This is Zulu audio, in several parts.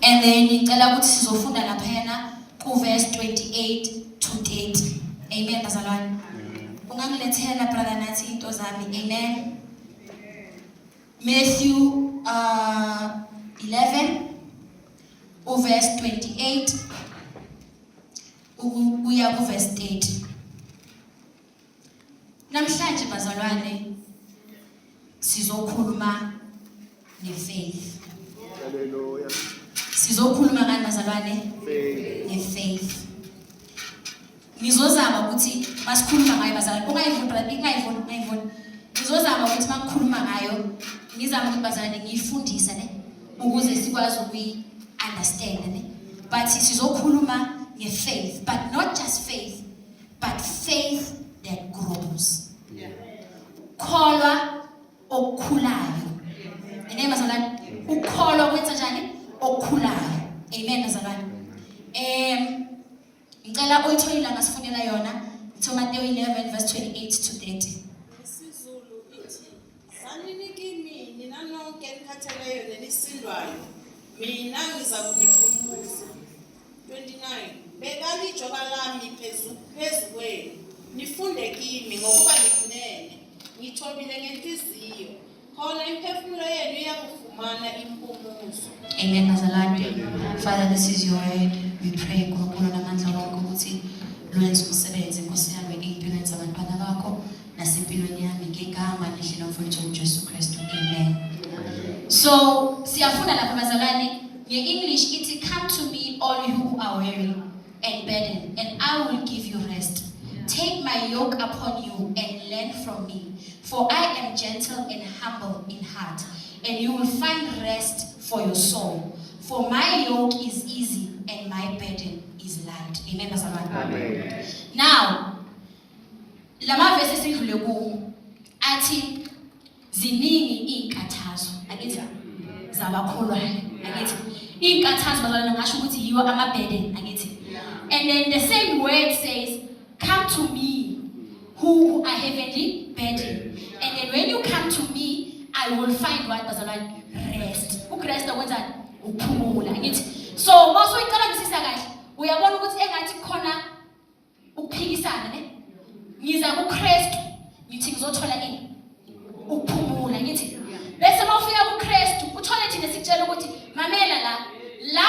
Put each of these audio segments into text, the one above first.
And then ngicela ukuthi sizofunda laphayana ku verse 28 to 30. Amen bazalwane. Ungangilethela brother nathi into zami. Amen. Matthew 11 verse 28 uya ku verse 30. Namhlanje bazalwane sizokhuluma ngefaith. Hallelujah. Sizokhuluma ngani bazalwane? Ngefaith. Ngizozama ukuthi masikhuluma ngayo bazalwane, ungayivuni. Ngizozama ukuthi makukhuluma ngayo, ngizama ukuthi bazalwane ngiyifundise ne ukuze sikwazi ukuyi-understand ne. But sizokhuluma ngefaith, but not just faith, but faith that grows. Kholwa okukhulayo. Amen bazalwane. Ukholwa kwenza njani? Okukhulayo. Amen bazalwane. Ngicela uyitholile ngasifundela yona Matthew 11 verse 28 to 30. Isizulu ithi sanini kimi nina nonke enikhatheleyo nenisindwayo mina ngiza kuniphumuza. 29 Bekani ijoka lami phezu kwenu nifunde kimi ngokuba ngikunene ngithobile ngenhliziyo khona imphefumulo yenu iyakufumana impumuzo. Amen bazalwane. Father, this is your word. We pray ngokukhulu namandla wakho ukuthi lwenze umsebenzi Nkosi yami empilweni zabantwana bakho nasempilweni yami ngegama lihle nomfowethu uJesu Kristu. Amen. So siyafunda lapha bazalwane nge-English ithi come to me all you who are weary and burdened and I will give you rest. Take my yoke upon you and learn from me, for I am gentle and humble in heart, and you will find rest for your soul. For my yoke is easy and my burden is light. Amen. Amen. Now, lama verses sidlule ku athi ziningi inkathazo. Akithi zabakholwayo. Akithi inkathazo bazalwane ngasho ukuthi yiwo ama burden. Akithi. And then the same word says, come to me who are heavily burdened. And then when you come to me, I will find what bazalwane rest. Ukrest kwenza ukuphumula. Ngithi so mase uyicabangisisa kahle uyabona ukuthi engathi khona ukuphikisana ne ngiza kuKristu ngithi ngizothola ini ukuphumula. Ngithi bese mawufika kuKristu uthole thina sikutshela ukuthi mamela la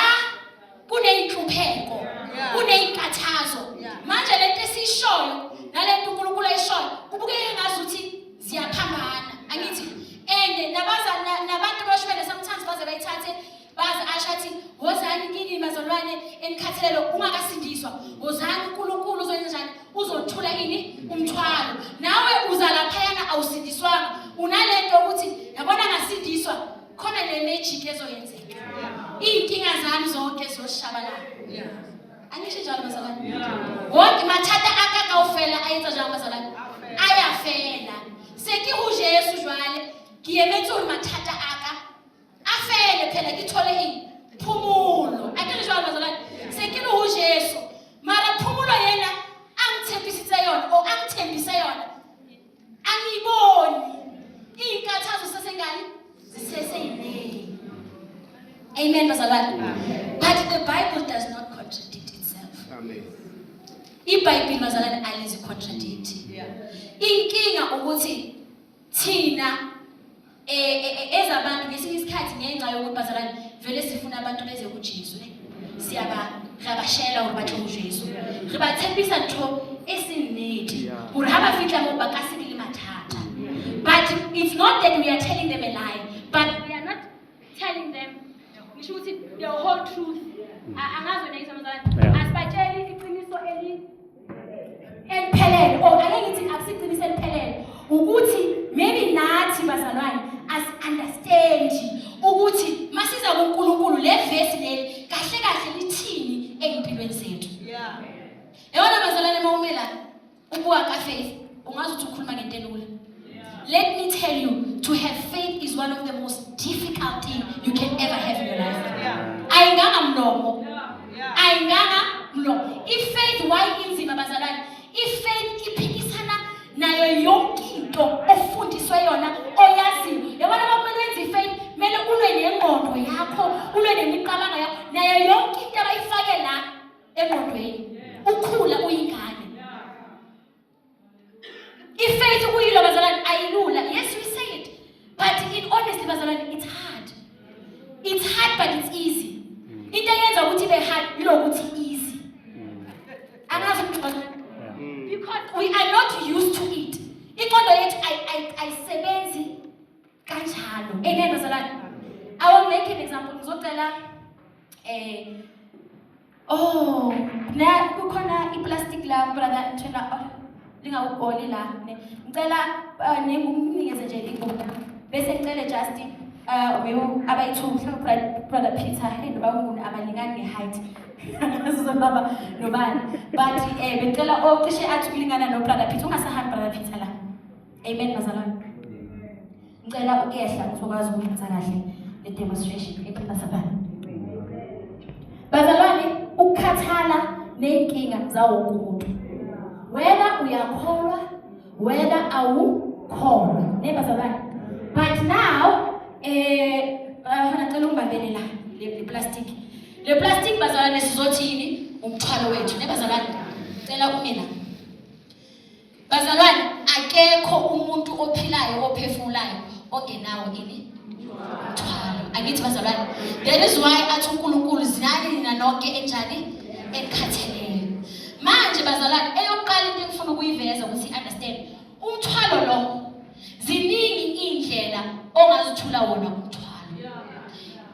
kuneyinhlupheko kuneyinkathazo manje lento esishoyo nalento uNkulunkulu ayishoyo kubukeka ngazuthi ziyaphambana. Angithi and nabantu bashwele sometimes baze bayithathe baze ashathi wozani kini bazalwane enikhathelelo ungakasindiswa wozani uNkulunkulu uzoyenza njani uzothula ini umthwalo nawe uzalaphayana awusindiswanga unalento ukuthi yabona ngasindiswa khona le magic ezoyenzeka inkinga zami zonke zoshabalala. Angisho njalo bazalwane wonke mathata akakawufela ayenza njalo bazalwane ayafela sekihuje Yesu jwale ngiyemetsuri mathata aka afele phela ngithole ini phumulo. Akele njalo bazalwane sekihuje Yesu mara phumulo yena angithembisitse yona o angithembise yona angiboni inkathazo sesengani ziseseyini. Amen bazalwane. But the Bible does not contradict itself. Amen. IBhayibheli bazalwane alizi contradict. Inkinga ukuthi thina ezabantu ngesinye isikhathi ngenxa yokuthi bazalwane vele sifuna abantu beze kuJesu ne siyabashela ukuthi bathi uJesu ribathembisa ntho esinedi uri haba fitla mo bakasibili mathata. But it's not that we are telling them a lie, but we are not telling them the whole truth. Angazi nayisa bazalwane asibatsheli iqiniso eliphelele or angithi akusiqiniso eliphelele ukuthi maybe nathi bazalwane as understand ukuthi masiza kuNkulunkulu le verse leli kahle kahle lithini empilweni zethu. Yabona bazalwane mawumela ubuka ka faith ungazi ukuthi ukhuluma ngento elula. Let me tell you, to have faith is one of the most difficult things you can ever have in your life. Ayinganga mlomo. If faith why inzima bazalwane? If faith iphikisana nayo yonke into ofundiswa yona oyaziyo. Yabona uma wenza faith, mele ulwe nengqondo yakho, ulwe nemicabango yakho. it's hard but it's easy. Into eyenza ukuthi ibe hard ilokuthi easy. Angazi ukuthola. Because we are not used to it. Inqondo yethu ayisebenzi kanjalo. Amen bazalwane. I will make an example. Ngizocela kukhona iplastic la brother ngitshela lingawugoli la ngicela ningumnikeze nje ingoma bese ngicela Justin abayithu brother Peter noba unguni abalingani nge-height sizobaba nobani but becela ocishe athi kulingana no brother Peter ungasahambi brother Peter la. Amen bazalwane. Ngicela ukuyehla ngizokwazi ukwenza kahle le demonstration ephasabana. Bazalwane ukukhathala nenkinga zawo umuntu. Whether uyakholwa whether awukholwa nebazalwane. But now ngicela ungibambele la le plastic. Le plastic bazalwane sizothini umthwalo wethu nebazalwane. Ngicela umina. Bazalwane akekho umuntu ophilayo ophefumulayo ongenawo ini umthwalo. Angithi bazalwane. That is why athi uNkulunkulu zinani nina nonke enjani enkhatheleyo. Manje bazalwane eyokuqala into engifuna ukuyiveza ukuthi understand umthwalo lo ziningi indlela ongazithula wona umthwalo.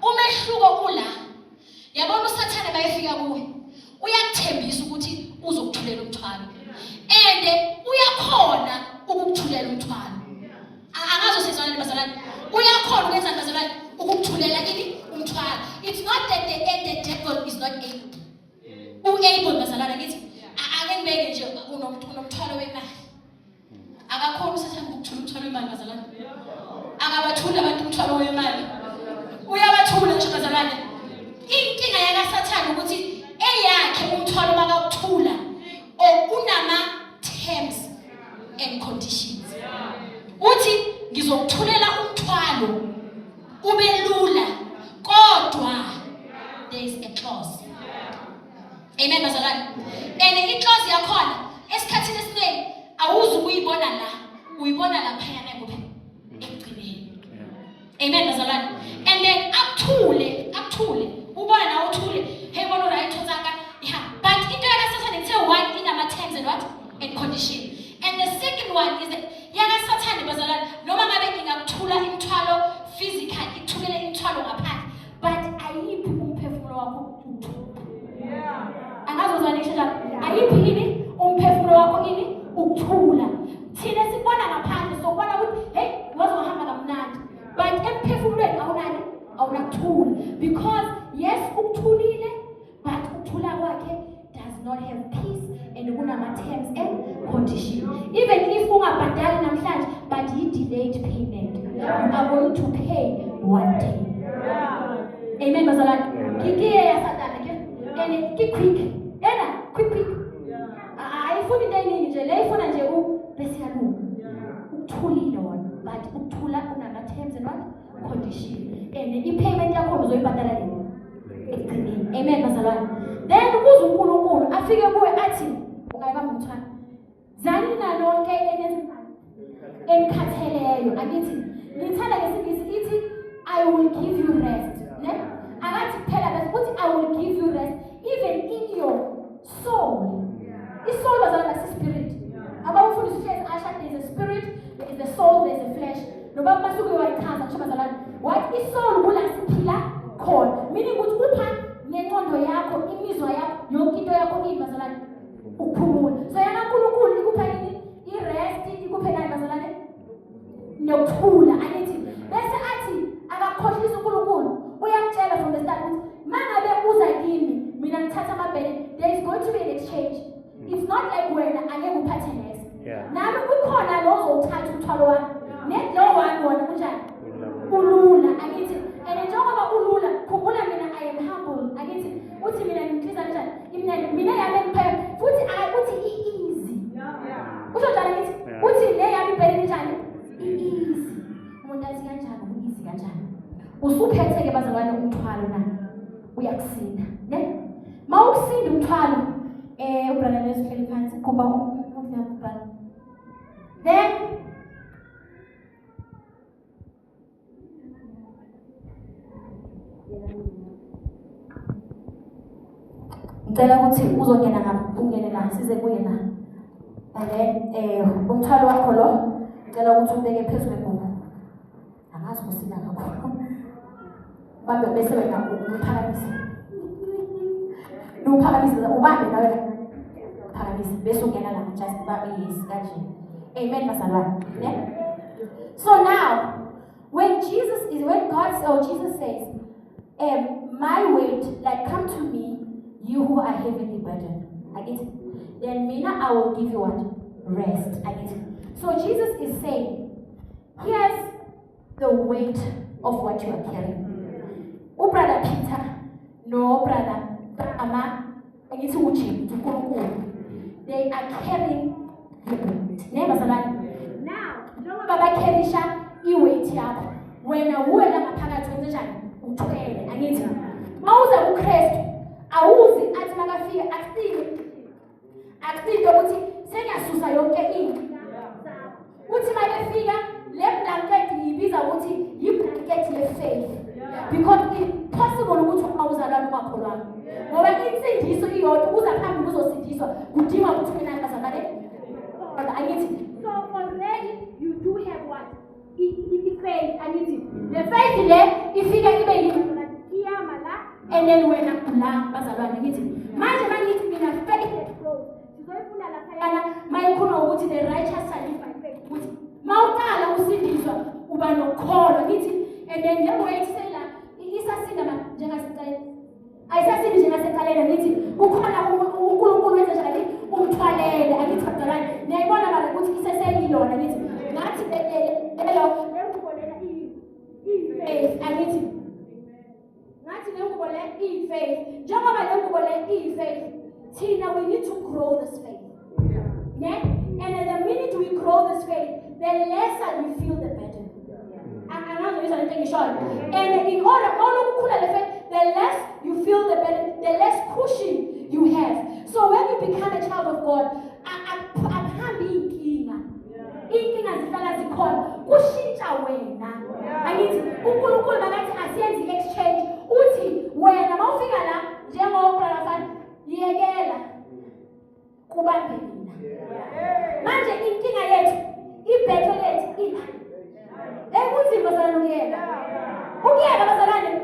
Umehluko ula yabona usathane bayefika kuwe uyakuthembisa ukuthi uzokuthulela umthwalo and uyakhona ukukuthulela umthwalo. Angazo sezwana bazalwane uyakhona ukwenza bazalwane ukukuthulela ini umthwalo. It's not that the devil is not able. Able bazalwane ngithi ake ngibeke nje unomthwalo wemali. Akakhona usathane ukuthula umthwalo wemali bazalwane. Akabathula abantu umthwalo wemali. Uyabathula nje bazalwane. Inkinga yakaSathane ukuthi eyakhe umthwalo bakakuthula unama terms and conditions. Uthi ngizokuthulela umthwalo ube lula kodwa there is a clause. Amen bazalwane. And i-clause yakhona esikhathini esiningi awuzi ukuyibona la uyibona laphayana kuphela ekugcineni. Amen bazalwane. And then akuthule ubona nawe uthule hey bona right uthaka yeah. But into yakaSathane kuthe one inama terms and what and condition. And the second one is that yakaSathane bazalwane noma ngabe ingakuthula imithwalo physical ithulele imithwalo ngaphandle but ayiphi umphefumulo wakho ukuthula. Angazozwana ngisho ayiphi ini umphefumulo wakho ini ukuthula. Thina sibona ngaphandle sokubona ukuthi hey wazohamba kamnandi but emphefumulweni awunakuthula because yes ukuthulile but ukuthula kwakhe does not have peace and kunama terms and condition. Even if ungabhadali namhlanje but yi-delayed payment you are going to pay one day. Amen bazalwane. Kikiye yaSathane ke and quick ayifuni into eningi nje le ifuna nje besiyalunga ukuthulile wona but ukuthula kunama terms and what condition and i-payment yakho uzoyibhadala nini ekugcineni. Amen bazalwane. Then kuze uNkulunkulu afike kuwe athi ungayibamba umthwalo zani nalonke enkhatheleyo. Angithi ngithanda ngesingisi ithi I will give you rest. Ne akathi phela bese uthi I will give you rest even in your soul. Isoul bazalwane asispirit. Abafundisi uhlezi asha there is a spirit, there is the soul, there is a flesh. Noba masuke wayichaza ngisho bazalwane what isoul kula siphila khona meaning ukuthi upha nenqondo yakho imizwa yakho yonke into yakho bazalwane ukuphumula. So yana uNkulunkulu ikupha yini i-rest ikuphe nani bazalwane nokuthula. Angithi bese athi akakhohlisa uNkulunkulu uyakutshela from the start ukuthi mangabe uza kimi mina ngithatha amabhele there is going to be an exchange. It's not like wena angeke uphathe nese nami ukhona lo ozowuthatha umthwalo wami lo wami wona kunjani ulula. Angithi and njengoba ulula khumbula mina I am humble. Angithi uthi mina ngicliza kanjani mina yami ngiphe futhi akuthi i-easy usho njalo. Angithi uthi le yami ibhele kanjani i-easy. Umuntu athi kanjani u-easy kanjani usuphethe ke bazalwane umthwalo na uyakusinda ne mawukusinda umthwalo ubrother lesihleli phansi kuba umfana then ngicela ukuthi uzongena ngapha ungene la size kuyena and then umthwalo wakho lo ngicela ukuthi ubeke phezulu kwebhuku angazi kusina kakhulu bambe bese wena uphakamise uphakamise ubambe nawe phakamise bese ungena la just babe yes kanje amen bazalwane yeah. So now when Jesus says my weight, like come to me, you who are heavily burdened. I get it. Then Mina, I will give you what? Rest. I get it. So Jesus is saying, here's the weight of what you are carrying. Oh, brother Peter, no brother, Ama, I get to they are carrying the weight. Now, no Baba Kerisha, you wait here. When a woman maphakathi kwenzenjani uthwele angithi mawuza kuKristu awuzi athi makafika akuthini ukuthi sengiyasusa yonke into uthi makefika le blanket ngiyibiza ukuthi yi-blanket ye-faith because impossible ukuthi awuzalwane ungakholwanga ngoba insindiso iyodwa uza phambili uzosindiswa kudinga ukuthi mina ngazalane angithi so already you do have what faith angithi the faith le ifika ibe yiyama la and then wena la bazalwane ngithi manje mangithi mina faith sizoyifunda la khayana mayikhona ukuthi the righteous shall live by faith ukuthi mawuqala usindiswa uba nokholo ngithi and then njengoba etsela isasinda njengasecaleni ayisasindi njengasecaleni ngithi kukhona uNkulunkulu wenza njani umthwalele angithi bazalwane niyayibona mara ukuthi iseseyilona ngithi ngathi lelo faith angithi ngathi lengubo le faith njengoba lengubo le faith thina we need to grow this faith yeah and the minute we grow this faith the lesser we feel the better angazoyizwa lento engishoyo and in order ukukhula le faith the less you feel the better the less pushing you have so when you become a child of God akuhambi inkinga zihlala zikhona kushintsha wena angithi uNkulunkulu makathi asiyenzi exchange uthi wena mawufika la njengobrother yekela kubambe mina manje inkinga yethu ibhethe lethu kunzima sana ukuyeka bazalwane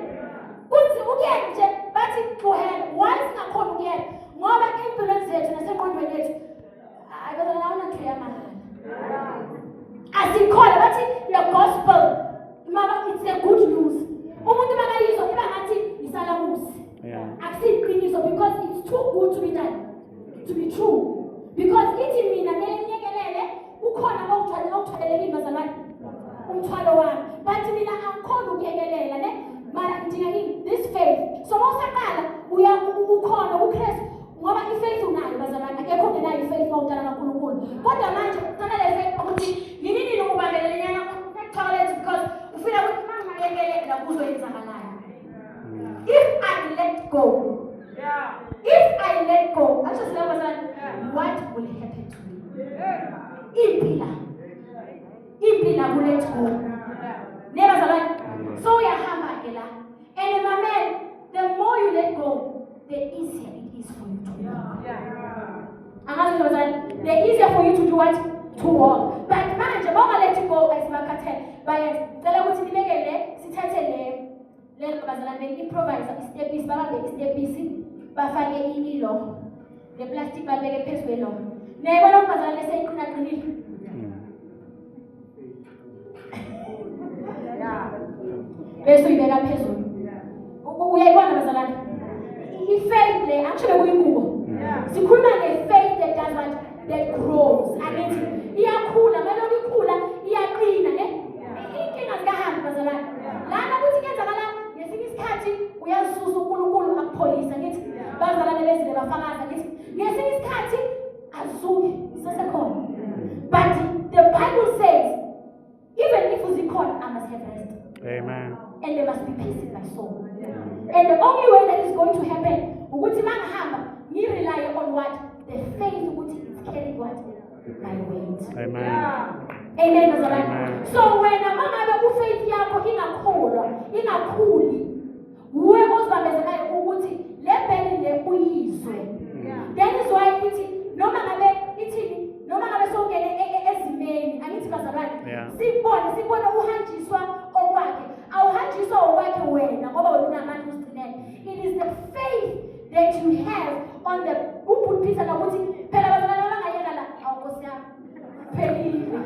ukuyeka nje bathi kuhela once nakhona ukuyeka ngoba impilo zethu nasengqondweni yethu ayibona thuya mahala asikhola bathi the gospel mama it's a good news umuntu makayizwa iba ngathi isalamusi akusiqiniso because it's too good to be done to be true because ithi mina ngiyekelele ukhona okuthwalele bazalwane umthwalo wami but mina angikhona ukuyekelela ne mara ngidinga this faith so mawusaqala ukhona uKristu ngoba ifaith unayo bazalwane akekho ongenayo ifaith mawutala kaNkulunkulu kodwa manje ucela le faith ukuthi yini ukubambelelenyana toilet because ufuna ukuthi mangayekelela kuzoyenzakalayo if I let go acha silaba sana what will happen to me impila will let go never zalwane so uyahamba ke la and my man the more you let go the easier it is for you to walk the easier for you to do what to walk but manje bonga let go asimakhathele bayacela ukuthi nibekele sithathe le bazalwane improvise istepisi babambe istepisi bafake ilo le plastic babeke phezulu lo nayibona ukubazalwane seyiqina qinile bese uyibeka phezulu uyayibona bazalwane ifaith le actually kuyingubo sikhuluma ngefaith that does what that grows angithi iyakhula melokhu ikhula iyaqina ne inkinga zikahambi bazalwane lana kuthi kenzakala ngesinye isikhathi uyasusa uNkulunkulu akupholisa ngithi bazalwane bezile bafakaza ngithi ngesinye isikhathi azuki sesekhona but the Bible says even if uzikhona I must have rest amen and there must be peace in my soul and the only way that is going to happen ukuthi mangahamba rely on what the faith ukuthi is carrying what my weight amen amen bazalwane so wena mangabe ufaith yakho ingakhuli uPeter nokuthi phela abantwana bangayeka la awukosi yami phelile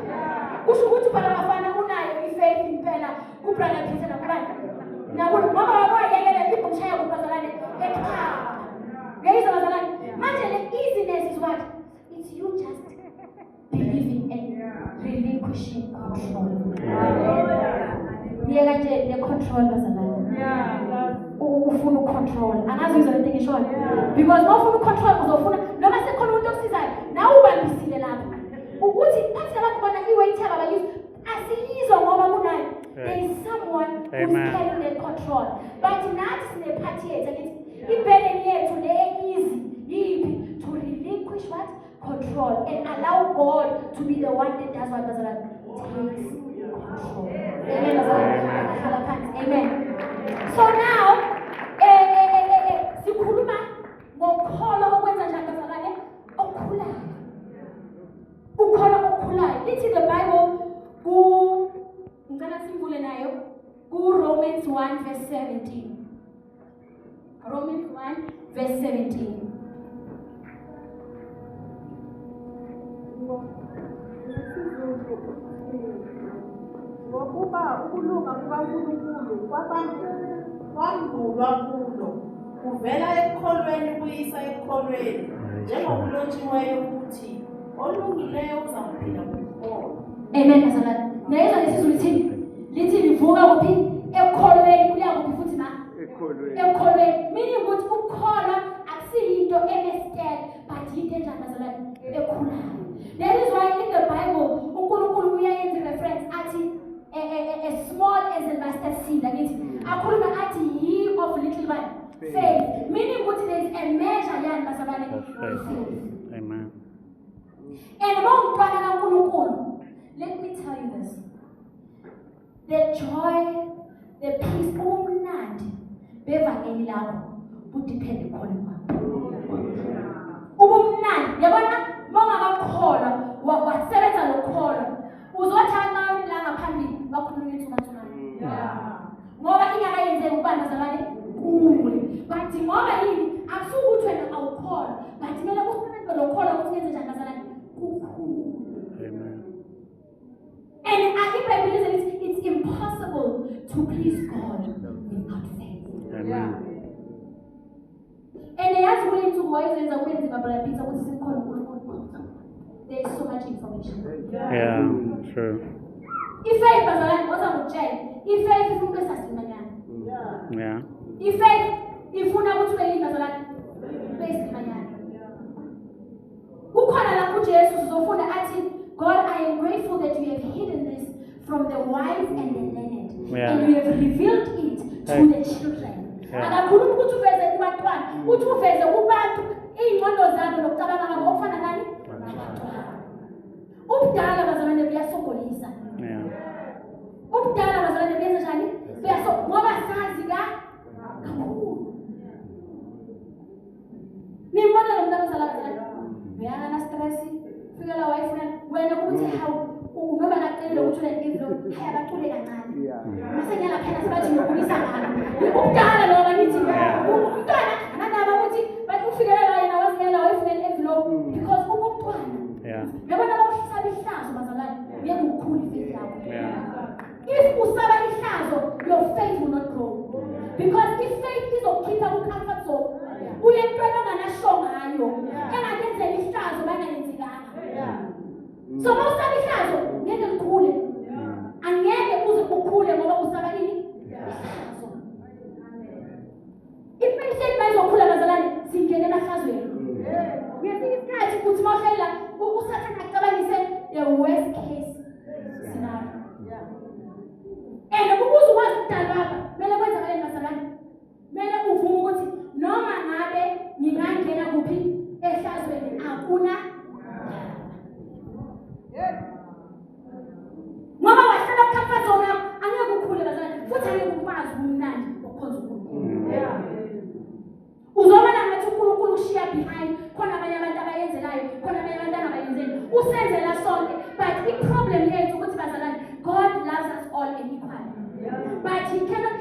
kusho ukuthi phela abafana unayo ifaith impela kubrother Peter nakubani nakulo ngoba wabayekela ibhumshaya kubazalane ekhaya ngiyizwa bazalane manje le easiness is what it's you just believing and relinquishing control yeka nje le control bazalane ufuna ucontrol angazi uzwa into ngishoyo because mawufuna ucontrol uzofuna noma sekhona umuntu okusizayo nawe ubambisile lapha ukuthi phathi abantu bona iweight yabo abayizwa asiyizwa ngoba kunayo there is someone who's carrying that control but nathi sine party yethu akithi ibhelen yethu le easy yipi to relinquish what control and allow God to be the one that does what bazalane takes control amen bazalane amen so now sikhuluma ngokholo okwenza njani bazalane okukhulayo ukholo okukhulayo lithi the Bible ngicela simvule nayo ku Romans 1 verse 17 Romans 1 verse 17 ngokuba ukulunga kukaNkulunkulu kwabantu kwambulwa kulo kuvela ekukholweni kuyisa ekukholweni njengokulotshiweyo ukuthi olungileyo uzakuphila ngokukholwa amen bazalwane nayeza lesizulu lithi livuka kuphi ekukholweni kuya kuphi futhi na ekukholweni meaning ukuthi ukukholwa akusiyinto emestel but yinto enjani bazalwane ekhulayo that is why in the Bible uNkulunkulu uyayenza reference athi as small as a mustard seed akithi akhuluma athi ye of little one faith meaning ukuthi there is a measure yani bazalwane amen and mawumntwana kaNkulunkulu let me tell you this the joy the peace ubumnandi bevangeli lakho budepend ekholweni kwakho ubumnandi yabona mawungakakholwa wasebenza lokholwa uzothanda la ngaphambili bakhuluma ithumathumana ngoba ingakayenzeki ukubana bazalwane kuwe but ngoba yini akusukuthi wena awukholwa but kumele kusebenze lokholwa ukuthi yenze njani bazalwane kukhulu amen and I believe that it's impossible to please God without faith amen and yazi kule insuku wayenza kwenzima brother Peter ukuthi simkhona uNkulunkulu there is so much information yeah true ifaith bazalwane waza ngutshela ifaith ifuna ukwesasimanyana yeah ifaith ifuna ukuthi ube yini bazalwane besimanyana kukhona la kuJesu sizofunda athi God I am grateful that you have hidden this from the wise and the learned and you have revealed it to the children akakhuluma ukuthi uveze kubantwana uthi uveze kubantu ingqondo zabo nokucabanga kwabo ofana nani ubudala bazalwane buyasogolisa ubudala bazalwane benza njani ngoba sazi kakhulu nimbona lo mntana bazalwane uyana na stress fika la wife wena ukuthi hawu noma ngacela ukuthi le envelope haya baqule kancane mase ngiyala phela sibathi ngokubisa ngalo ubudala lo bakithi umntwana anandaba ukuthi bayufikelela yena wazingela wife le envelope because ubumntwana yabona bawuhlisa ihlazo bazalwane uyeke ukukhula ifaith yakho if usaba ihlazo your faith will not grow because if faith izokhipha ku comfort zone uyentwana onganashongayo engakenzela ihlazo bangayenzekanga so mawusaba ihlazo ngeke likhule angeke uze ukhule ngoba usaba ini ihlazo ifaith mayizokhula bazalwane singene emahlazweni ngesinye isikhathi ukuthi mawuhlela usathana acabangise the worst case scenario and ukuze ukwazi ukudala baba kumele kwenzakaleni bazalwane kumele uvume ukuthi noma ngabe ngingangena kuphi ehlazweni akuna ngoba wahlala comfort zone angeke ukhule bazalwane futhi angeke ukwazi umnandi okukhonza uNkulunkulu uzobona ngathi uNkulunkulu ushiya behind khona abanye abantu abayenzelayo khona abanye abantu abayenzeli usenzela sonke but i-problem yethu ukuthi bazalwane God loves us all equally but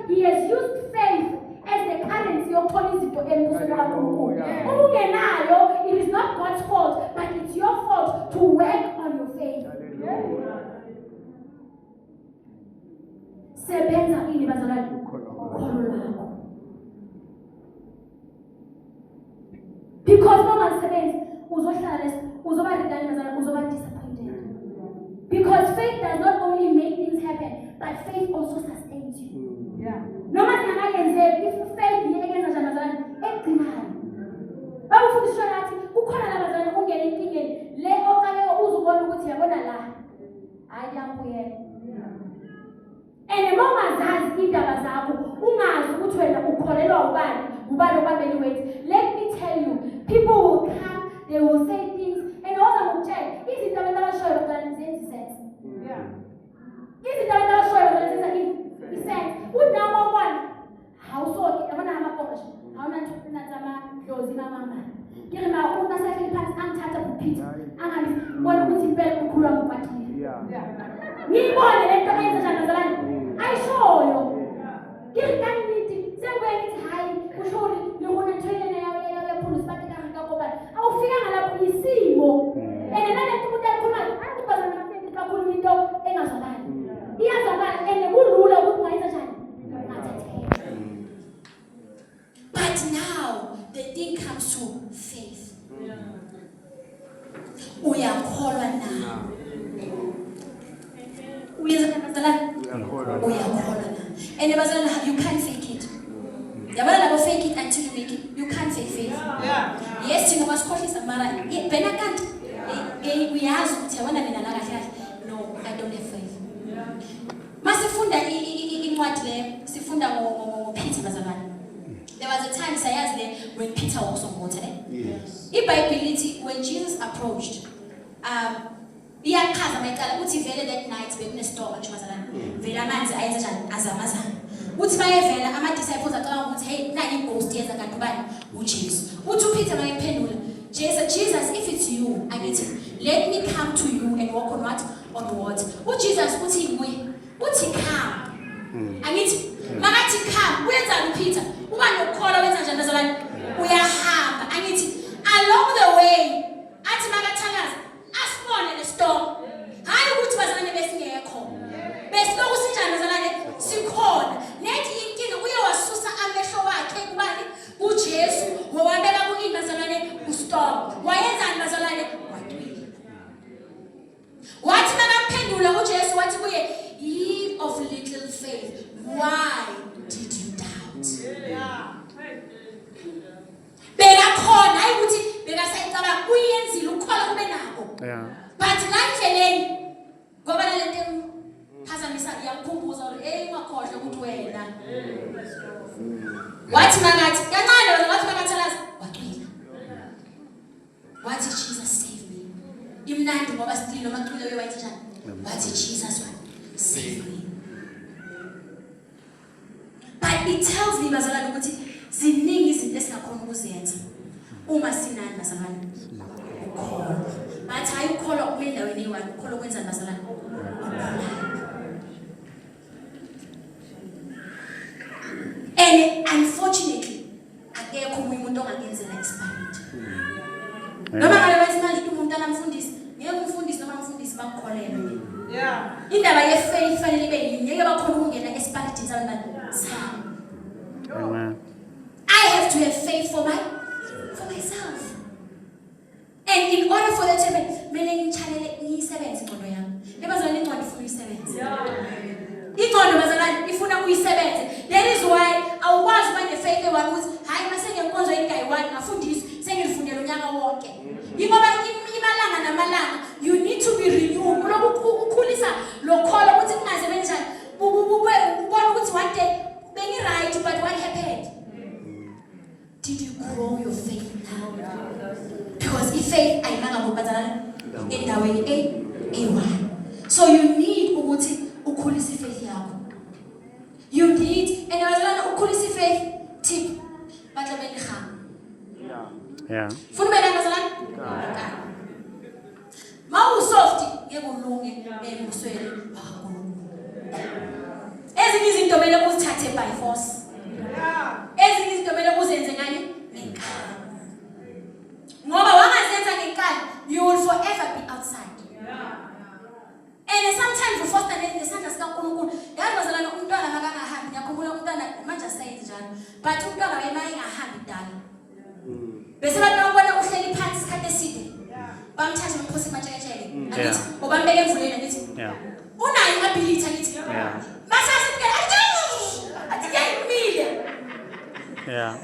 he has used faith as the currency yokuthola izinto embusweni kaNkulunkulu ungenayo it is not God's fault, but it's your fault to work on your faith. Sebenza ini bazalwane ukholo lwakho. Because no one sebenza uzoba redundant bazalwane, uzoba disappointed. Because faith does not only make things happen, but faith also sustains you. Noma singayenzeki if faith iyenza njani bazalwane egcinayo. Bawufundiswa nathi kukhona la bazalwane ungena inkingeni le okanye uzubona ukuthi yabona la ayambuyela. And mongazazi indaba zakho ungazi ukuthi wena ukholelwa ubani obambeni wethu. Let me tell you, people will come, they will say things, and oza ngokutshela izinto abantu abashoyo bazalwane zenza sense. Izinto abantu abashoyo bazalwane zenza isense. Unama one hawusoke yabona amaphosha hawuna ntsama dlozi mama. Ngire ma una sakhe phansi angithatha kuphithi angabi bona ukuthi impela ukukhulwa ngokwathile. Ngibone lento ayenza njani bazalwane ayishoyo. Ngire kangithi sekwenza hayi ushori ngibona trailer ya police bathi kagoba awufika ngalapho isimo ene nalento umuntu akhuluma akubazana nathi kakhulu into engazwakali iyazwakala ene kulula ukuthi ngayenza njani. But now the thing comes to faith. Uyakholwa na. And you can't fake it. Yabona fake it until you make it. You can't fake faith. Yes, you must call it mara. Bena can't. Uyazi ukuthi yabona mina la kahle. No, I don't have faith. Masifunda incwadi le sifunda ngoPeter bazalwane. There was a time sayazi le when Peter walks on water. Yes. IBhayibheli when Jesus approached iyachaza mayicala uthi vele that night bekunestorm nje bazalwane. Vele amanzi ayenza njani azamazana. Uthi bayevela ama disciples acala ukuthi hey nani ighost yenza kanti ubani uJesu. Uthi uPeter mayephendula Jesus, if it's you, I need let me come to you and walk on what? On the water. Jesus uthi nguye. Uthi come. I need makathi come. Wenza uPeter. Uba nokukholwa wenza njani bazalwane? Uyahamba. I need along the way. Athi makathakaza asibone le storm. Hayi ukuthi bazalwane besingekho. Besiloku sinjani bazalwane? Sikhona. Nethi inkinga uye wasusa amehlo wakhe kubani? uJesu wawabeka kuini bazalwane ustorm. Wayenzani bazalwane? Waqwila. Wathi makamphendula uJesu wathi kuye, ye of little faith, why did you doubt? Bekakhona hayi ukuthi bekasayicabanga uyenzile ukukhola kube nako. But landleleni ngoba lento phazamisa iyakukhumbuza ukuthi hey ungakhohle ukuthi wena. Wathi makathi kancane wena wathi makathalaza waqwila. Wathi Jesus save me. Imnandi ngoba still noma qwile wewayithi njani? Wathi Jesus save me. But it tells me bazalwane ukuthi ziningi izinto esingakhona ukuzenza uma sinani bazalwane. But hayi ukholwa ube endaweni eyi-one, ukholwa ukwenza bazalwane. And unfortunately akekho umuntu ongangenzela experiment. Noma ngabe bathi manje umuntu anamfundisi, ngeke umfundisi noma umfundisi bakukholelwe. Indaba ye-faith fanele ibe ngeke bakhona ukungena espiritin sabantu sami. Amen. I have to have faith for myself. And in order for that to happen, mele ngichanele ngiyisebenze ingqondo yami. Lebazalwane ingqondo ifuna uyisebenze. Ingqondo bazalwane ifuna uyisebenze. That is why awukwazi ukuba ne-faith eyi-one ukuthi hayi mase ngenkonzo engayi-one ngafundiswa sengilifundela unyaka wonke. Ingoba imalanga namalanga you need to be renewed. Uloku ukhulisa lokholo ukuthi kungasebenzi njani. Ubona ukuthi one day bengi-right but what happened? Did you grow your faith now? Because if faith ayimanga ngokubazalana endaweni eyi-one. So you need ukuthi ukhulise faith yakho. You need and bazalana ukhulise faith tip batla benihamba. Yeah. Funa bena bazalana? Mawusoft ngeke ulunge embusweni waNkulunkulu. Ezinye izinto kumele uzithathe by force. Ezinye izinto kumele uzenze ngani? Ngenkani. Ngoba wangazenza Bese abantu babona uhleli phansi isikhathi eside. Bamthatha bamphose ematsheketsheke. Angithi obambeke emvuleni angithi. Unayo ability angithi. Masasithi athi ngiyimile.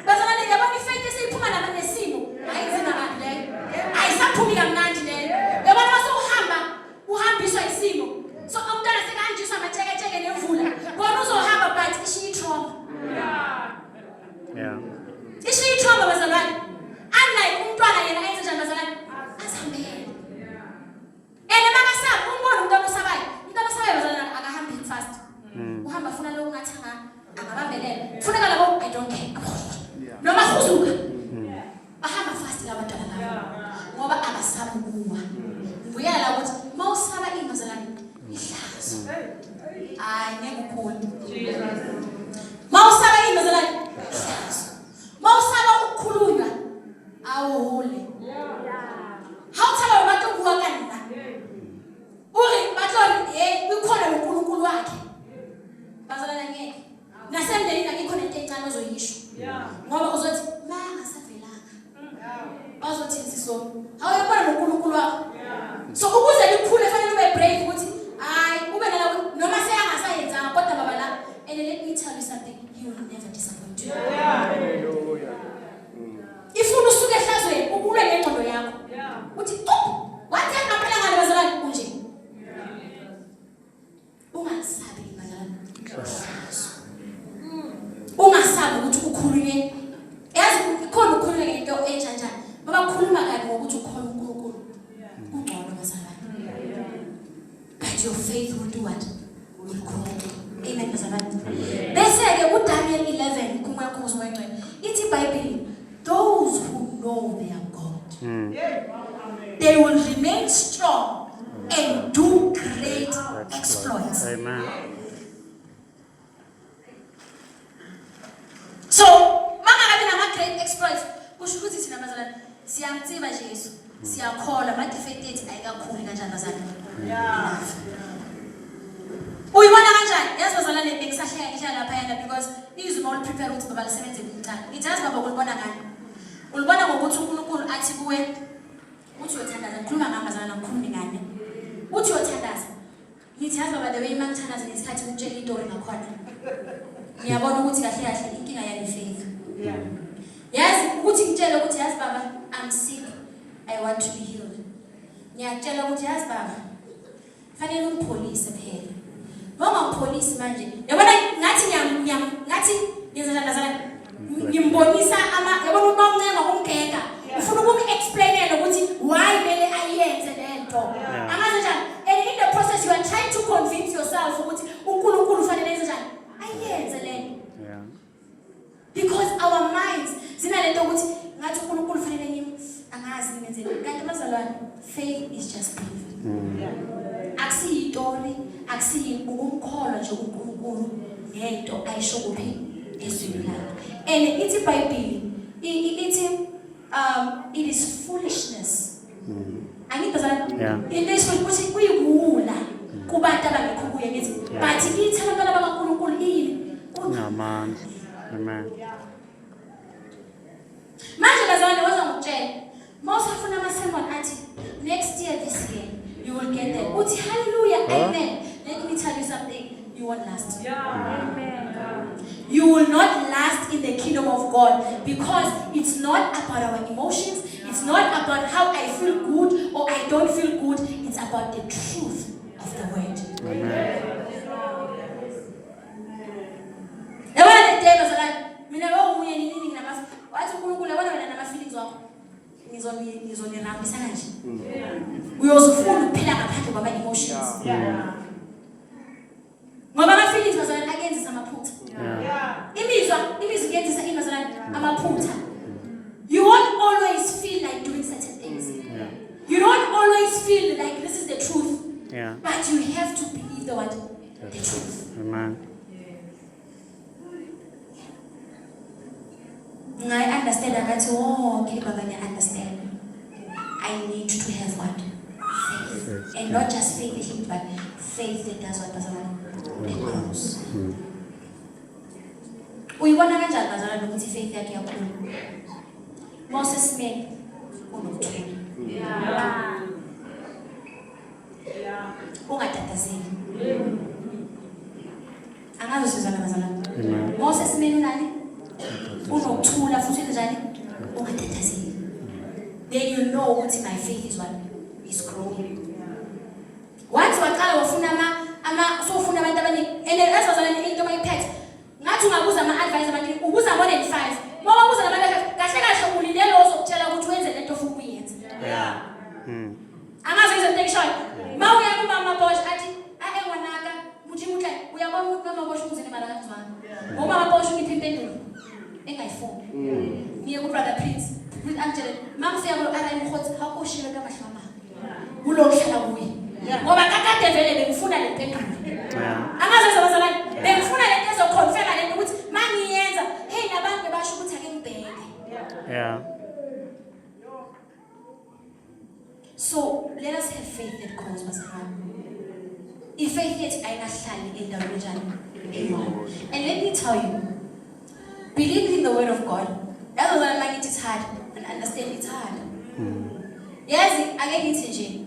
Bazana nje yabona ifaith esiphuma nanesimo. Ayizina kanti leyo. Ayisaphumi kamnandi leyo. Yabona mase uhambiswa isimo. So umntwana sekanjiswa amatsheketsheke nemvula. Bona uzohamba but ishiya trauma. Ishiya trauma bazalwane. Unlike umntwana yena ayenze njani bazalwane? Asihambele. Makasabi umbona umntwana osabayo. Umntwana osabayo bazalwane akahambi fast. Uhamba funa lo ungathi angabambelela. Funeka labo I don't care. Noma khuzuka. Bahamba fast labantwana labo. Ngoba abasabi ukuwa. Ngiyala ukuthi mawusaba ingazalwane ihlazo. Hayi ngekukhulu. Mawusaba ingazalwane ihlazo. Mawusaba ukukhulunywa awuhole. Hawuthaba abantu kuwa kanina. Uri batlori ukhona uNkulunkulu wakhe. Bazalana ngeke. Nasemndenini akikhona into encane ozoyisho. Ngoba uzothi manga savelanga. Bazothi insiso. Awuyabona uNkulunkulu wakho. So ukuze likhule fanele ube brave ukuthi hayi ube nala noma seyangasayenza kodwa baba la and let me tell you something, he will never disappoint you. Hallelujah. Ifuna usuke ehlazweni ukulwe ngengqondo yakho. Uthi wathi ngaphala ngale bazalwane kunje. Ungasabi bazalwane. Ungasabi ukuthi ukhulunywe. Yazi ikhona ukukhulunywa ngento enjanjani. Baba khuluma kabi ngokuthi ukhona uNkulunkulu. Ungcono bazalwane. But your faith will do what? Will grow. Amen bazalwane. Bese ke uDaniel 11 kuMakhosi wengcwele. Ithi iBhayibheli, those who know their God, they will remain strong and do great exploits. Amen. So, mangabe nama great exploits, kusho ukuthi thina bazalwane siyamtsiba Jesu, siyakholwa but faith yethu ayikakhulu kanjani bazalwane. Uyibona kanjani? Yazi bazalwane bekusahleka lapha yana because izwi all prepare ukuthi baba lisebenze kuqala. Ngijazi baba ulibona ngani? Ulibona ngokuthi uNkulunkulu athi kuwe uthi uyothandaza, ngikhuluma ngami bazalwane ngikhulumi ngani. Uthi uyothandaza. Ngithi yazi baba the way mangithandaza ngesikhathi ukutshela istory ngakhona. Ngiyabona ukuthi kahle kahle inkinga yakhe faith. Yazi ukuthi ngitshela ukuthi yazi baba I'm sick, I want to be healed. Ngiyakutshela ukuthi yazi baba fanele ungipholise phela. Noma ngipholise manje. Yabona ngathi ngathi ngizathandazana ngimbonisa yabona unomncenga kumgega. Ufuna ukungi-explainela ukuthi why mele ayenze lento. Angazi njani. And in the process you are trying to convince yourself ukuthi uNkulunkulu fanele yenze njani. Ayenze lento. Because our minds zinalento ukuthi ngathi uNkulunkulu fanele angazi ngenze. Kanti bazalwane faith is just belief. Akusiyitori, akusiyibukumkholwa nje uNkulunkulu ngento ayisho kuphi ezwini lakhe. And ithi iBhayibheli ithi it is foolishness. Angibazalwane it is ukuthi kuyibula kubantu abangekho kuye ngithi but ithi abantwana bakaNkulunkulu yini kunamandla. Amen. Manje bazalwane waza ngokutshela mawusafuna ama-sermon athi next year this year you will get there. Uthi hallelujah, amen. Let me tell you something, you won't last. Amen. You will not last in the kingdom of God because it's not about our emotions. It's not about how I feel good or I don't feel good. It's about the truth of the word. Amen. Yabona le day bazalwane mina ngomunye nini nginama wathi uNkulunkulu yabona wena nama-feelings wakho ngizonirambisa kanje. Uyozufuna ukuphila ngaphandle kwama-emotions. Ngoba ama-feelings bazalwane akenzisa amaphutha. Imizwa kuyenzisa bazalwane amaphutha. You won't always feel like doing certain things. You don't always feel like this is the truth. But you have to believe the what? The truth. Amen. I understand. I got okay, but I understand. I need to have what? Faith. And not just faith, but faith that does what? That grows. Uyibona kanjani bazalwane ukuthi faith yakhe yakhula? Moses Smith unokuthula. Ungatatazeli. Angazi sizana bazalwane. Moses Smith unani? Unokuthula futhi njani? Ungatatazeli. Then you know what my faith is what is growing. Once waqala wafuna sofuna abantu abaningi and asazalane into mayiphethe ngathi ungabuza ama-advice abantu ubuza more than 5 ngoba ubuza nabantu kahle kahle ulindele ozokutshela ukuthi wenze lento ofuna ukuyenza angazi izinto engishoyo ma uya kumama Bosch athi ngwanaka muthi muhle uyabona ukuthi mama Bosch uzene mara kanjani ngoba mama Bosch uniphi impendulo engayifuni niye ku brother Prince angele mama siyabona arayi mkhotsi hakoshile kamahlama ulokuhlala kuye ngoba kakade vele bengifuna le mpendulo angazi bazalwane bengifuna lento ezoconfirma lento ukuthi mangiyenza hey nabantu basho ukuthi ake ngibheke so let us have faith that calls bazalwane if faith yet ayinahlali endaweni njani and let me tell you believe in the word of God that's why I it is hard and understand it's hard yes ake ngithi nje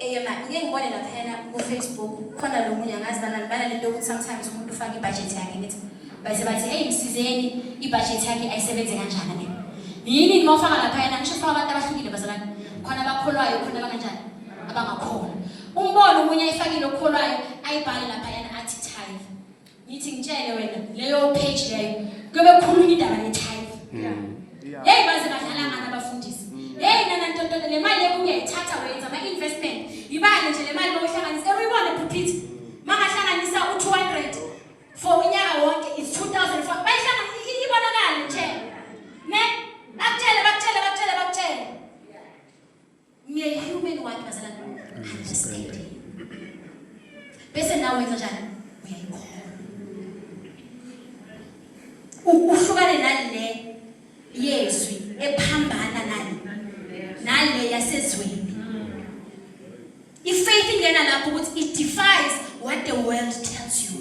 ngeke ngibone laphana ku Facebook khona lo munye angazi bana lento ukuthi sometimes umuntu ufaka ibudget yakhe ngithi base bathi hey msizeni ibudget yakhe ayisebenze kanjani yini ngofaka laphana ngisho ufaka abantu abahlukile bazalwane khona abakholwayo khona abanganjani abangakholwa umbono umunye ayifakile okholwayo ayibhale laphana athi tithe ngithi ngitshele wena leyo page leyo kube khuluma indaba ne tithe hey baze badlala ngana abafundisi hey nana ntonto le mali ekuyayithatha wenza ama investment ibale nje le mali boyihlanganisa uyibone phuphiti mangahlanganisa u200 for unyaka wonke is 2000 bayihlanganisa ibonakala nje ne bakutshele me human one bazalwane understand bese nawe wenza njani uyayikhola uhlukane nale yezwi ephambana nale yasezweni ifaith ingena lapho ukuthi it defies what the world tells you